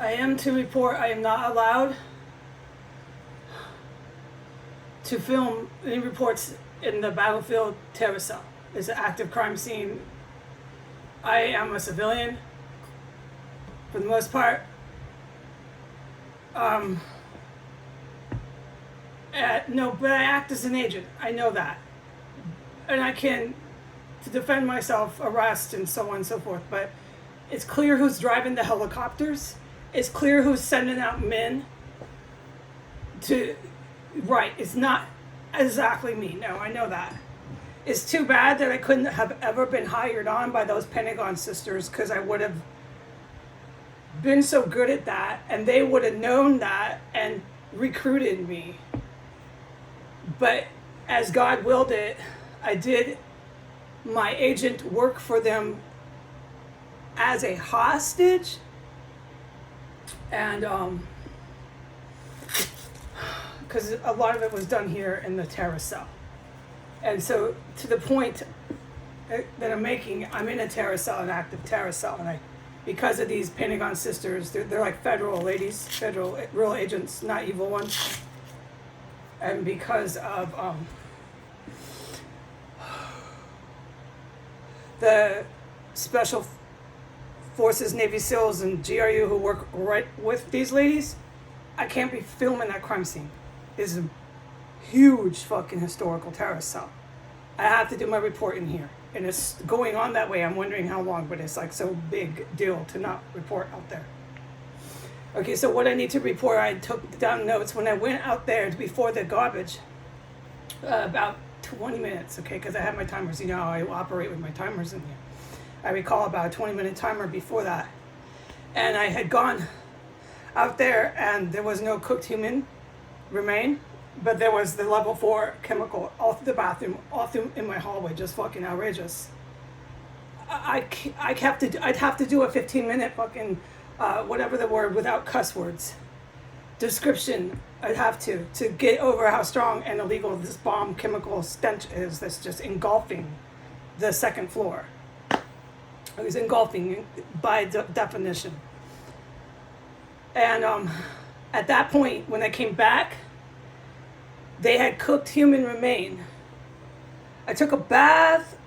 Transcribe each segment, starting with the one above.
I am to report I am not allowed to film any reports in the battlefield terror cell. It's an active crime scene. I am a civilian for the most part. No, but I act as an agent. I know that. And I can, to defend myself, arrest and so on and so forth. But it's clear who's driving the helicopters. It's clear who's sending out men to, right, it's not exactly me. No, I know that. It's too bad that I couldn't have ever been hired on by those Pentagon sisters, because I would have been so good at that and they would have known that and recruited me. But as God willed it, I did my agent work for them as a hostage, and because a lot of it was done here in the terror cell. And so to the point that I'm making, I'm in a terror cell, an active terror cell, and because of these Pentagon sisters, they're like federal ladies, federal real agents, not evil ones. And because of the Special Forces, Navy SEALs, and GRU who work right with these ladies, I can't be filming that crime scene. It's a huge fucking historical terrorist cell. I have to do my report in here. And it's going on that way. I'm wondering how long, but it's like so big deal to not report out there. Okay, so what I need to report, I took down notes when I went out there before the garbage, about 20 minutes, okay, because I have my timers. You know how I operate with my timers in here. I recall about a 20-minute timer before that. And I had gone out there and there was no cooked human remain, but there was the level 4 chemical all through the bathroom, all through in my hallway, just fucking outrageous. I'd have to do a 15-minute fucking, whatever the word, without cuss words, description. I'd have to get over how strong and illegal this bomb chemical stench is that's just engulfing the second floor. It was engulfing by definition. And at that point, when I came back, they had cooked human remain. I took a bath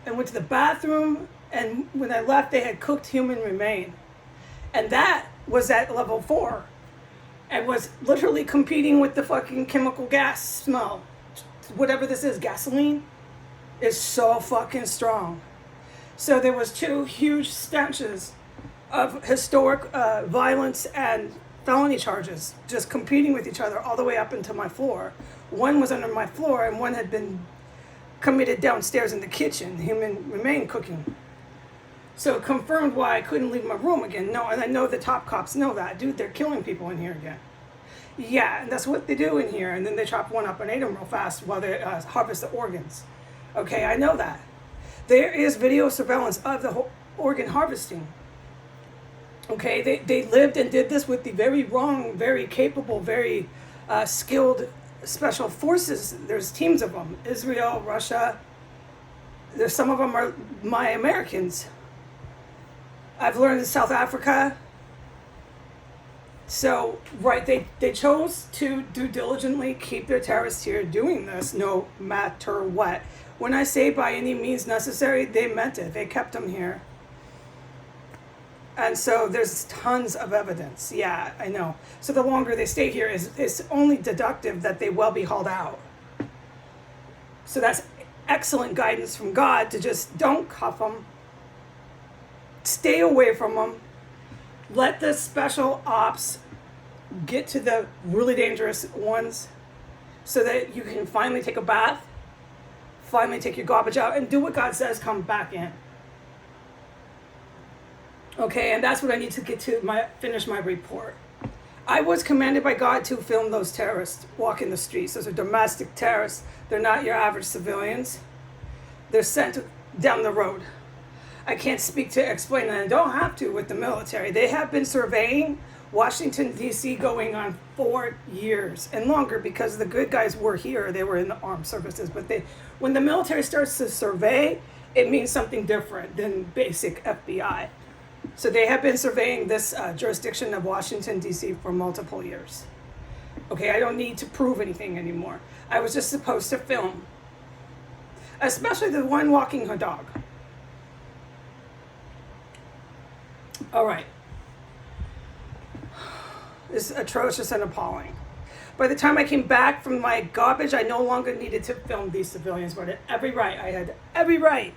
and went to the bathroom, and when I left, they had cooked human remain. And that was at level 4 and was literally competing with the fucking chemical gas smell. Whatever this is, gasoline, is so fucking strong. So there was 2 huge stenches of historic violence and felony charges just competing with each other all the way up into my floor. One was under my floor and one had been committed downstairs in the kitchen, human remain cooking. So it confirmed why I couldn't leave my room again. No, and I know the top cops know that. Dude, they're killing people in here again. Yeah, and that's what they do in here. And then they chop one up and eat them real fast while they harvest the organs. Okay, I know that. There is video surveillance of the organ harvesting. Okay, they lived and did this with the very wrong, very capable, very skilled special forces. There's teams of them. Israel, Russia. There's some of them are my Americans. I've learned in South Africa. So, right, they chose to do diligently keep their terrorists here doing this no matter what. When I say by any means necessary, they meant it. They kept them here. And so there's tons of evidence. Yeah, I know. So the longer they stay here is only deductive that they will be hauled out. So that's excellent guidance from God to just don't cuff them. Stay away from them. Let the special ops get to the really dangerous ones so that you can finally take a bath, finally take your garbage out, and do what God says, come back in. Okay, and that's what I need to get to finish my report. I was commanded by God to film those terrorists walking the streets. Those are domestic terrorists. They're not your average civilians. They're sent down the road. I can't speak to explain, and I don't have to with the military. They have been surveying Washington, D.C. going on 4 years and longer because the good guys were here. They were in the armed services. But when the military starts to survey, it means something different than basic FBI. So they have been surveying this jurisdiction of Washington, D.C. for multiple years. Okay, I don't need to prove anything anymore. I was just supposed to film. Especially the one walking her dog. All right. It's atrocious and appalling. By the time I came back from my garbage, I no longer needed to film these civilians, but I had every right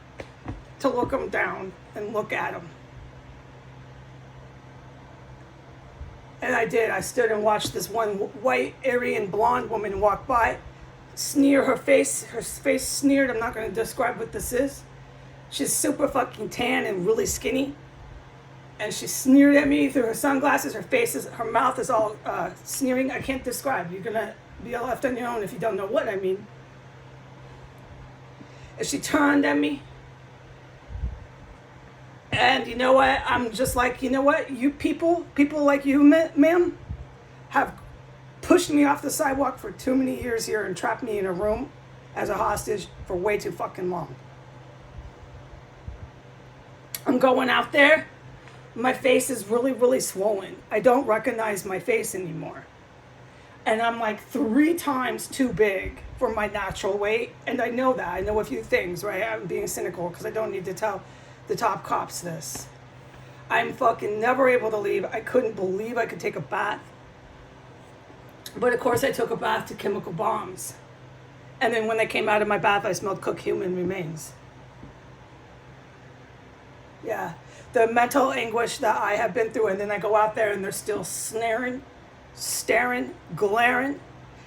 to look them down and look at them. And I did. I stood and watched this one white Aryan blonde woman walk by, sneer her face sneered. I'm not going to describe what this is. She's super fucking tan and really skinny. And she sneered at me through her sunglasses. Her mouth is all sneering. I can't describe. You're going to be left on your own if you don't know what I mean. And she turned at me. And you know what? I'm just like, you know what? You people like you, ma'am, have pushed me off the sidewalk for too many years here and trapped me in a room as a hostage for way too fucking long. I'm going out there. My face is really, really swollen. I don't recognize my face anymore. And I'm like 3 times too big for my natural weight. And I know that. I know a few things, right? I'm being cynical because I don't need to tell the top cops this. I'm fucking never able to leave. I couldn't believe I could take a bath. But of course I took a bath to chemical bombs. And then when I came out of my bath, I smelled cooked human remains. Yeah. The mental anguish that I have been through, and then I go out there and they're still staring, glaring,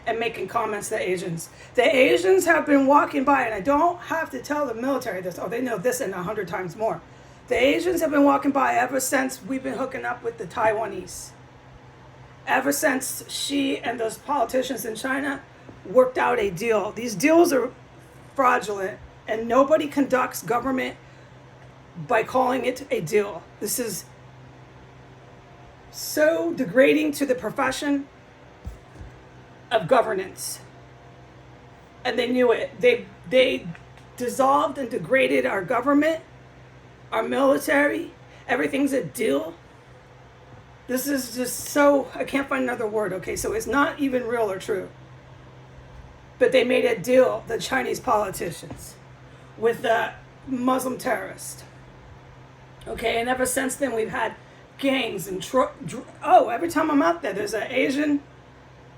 and making comments to Asians. The Asians have been walking by, and I don't have to tell the military this. Oh, they know this and 100 times more. The Asians have been walking by ever since we've been hooking up with the Taiwanese. Ever since Xi and those politicians in China worked out a deal. These deals are fraudulent, and nobody conducts government by calling it a deal. This is so degrading to the profession of governance. And they knew it. They dissolved and degraded our government, our military. Everything's a deal. This is just so, I can't find another word, okay? So it's not even real or true. But they made a deal, the Chinese politicians, with the Muslim terrorists. Okay, and ever since then we've had gangs and every time I'm out there, there's an Asian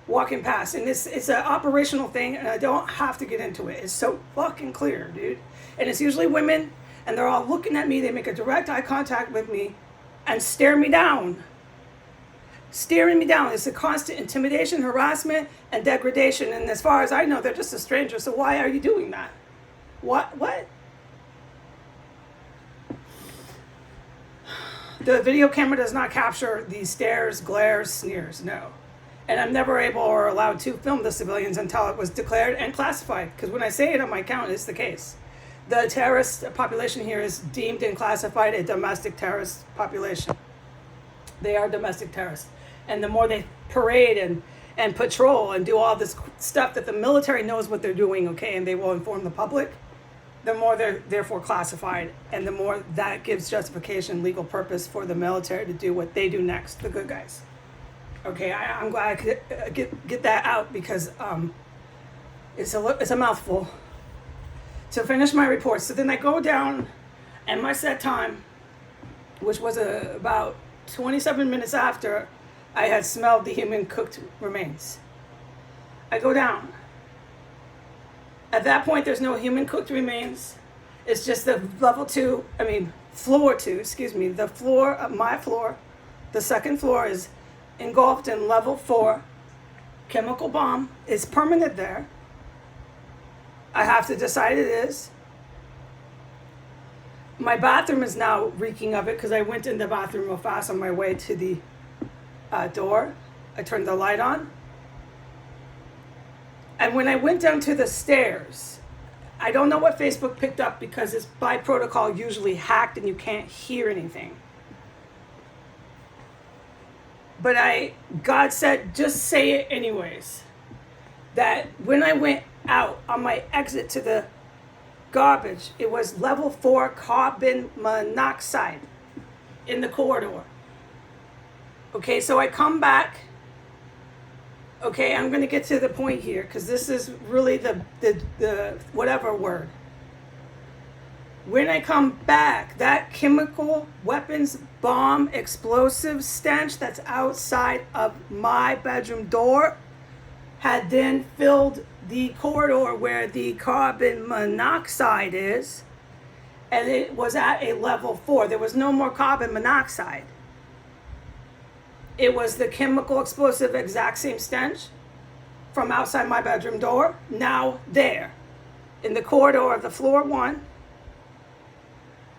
walking past, and it's an operational thing, and I don't have to get into it. It's so fucking clear, dude. And it's usually women, and they're all looking at me. They make a direct eye contact with me, and stare me down. Staring me down. It's a constant intimidation, harassment, and degradation. And as far as I know, they're just a stranger. So why are you doing that? What? The video camera does not capture these stares, glares, sneers, no. And I'm never able or allowed to film the civilians until it was declared and classified. Because when I say it on my account, it's the case. The terrorist population here is deemed and classified a domestic terrorist population. They are domestic terrorists. And the more they parade and patrol and do all this stuff that the military knows what they're doing, okay, and they will inform the public, the more they're therefore classified, and the more that gives justification, legal purpose for the military to do what they do next, the good guys. Okay, I'm glad I could get that out because it's a mouthful. To finish my report, so then I go down, and my set time, which was about 27 minutes after I had smelled the human cooked remains. I go down. At that point, there's no human cooked remains. It's just the floor 2, the floor of my floor, the second floor is engulfed in level 4 chemical bomb. It's permanent there. I have to decide it is. My bathroom is now reeking of it because I went in the bathroom real fast on my way to the door. I turned the light on. And when I went down to the stairs, I don't know what Facebook picked up because it's by protocol usually hacked and you can't hear anything. But God said, just say it anyways. That when I went out on my exit to the garbage, it was level 4 carbon monoxide. in the corridor. Okay, so I come back. Okay, I'm going to get to the point here because this is really the whatever word. When I come back, that chemical weapons, bomb, explosive stench that's outside of my bedroom door had then filled the corridor where the carbon monoxide is, and it was at a level 4. There was no more carbon monoxide. It was the chemical explosive exact same stench from outside my bedroom door, now there, in the corridor of the floor 1,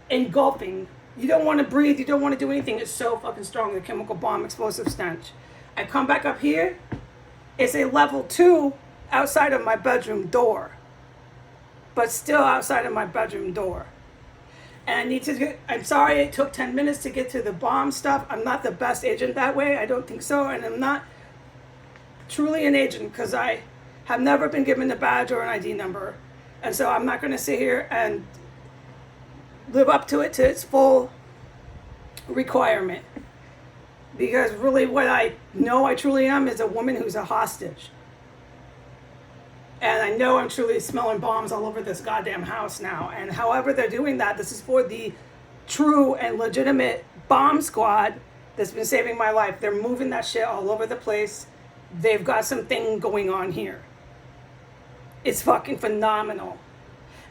engulfing. You don't want to breathe, you don't want to do anything. It's so fucking strong, the chemical bomb explosive stench. I come back up here, it's a level 2 outside of my bedroom door, but still outside of my bedroom door. And I need to get, I'm sorry it took 10 minutes to get to the bomb stuff. I'm not the best agent that way, I don't think so, and I'm not truly an agent because I have never been given a badge or an ID number. And so I'm not going to sit here and live up to it to its full requirement. Because really what I know I truly am is a woman who's a hostage. And I know I'm truly smelling bombs all over this goddamn house now. And however they're doing that, this is for the true and legitimate bomb squad that's been saving my life. They're moving that shit all over the place. They've got something going on here. It's fucking phenomenal.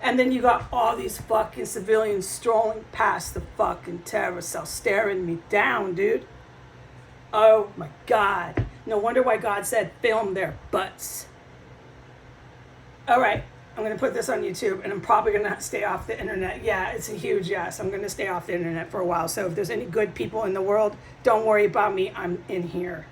And then you got all these fucking civilians strolling past the fucking terror cell, staring me down, dude. Oh my God. No wonder why God said film their butts. All right, I'm going to put this on YouTube, and I'm probably going to stay off the internet. Yeah, it's a huge yes. I'm going to stay off the internet for a while. So if there's any good people in the world, don't worry about me. I'm in here.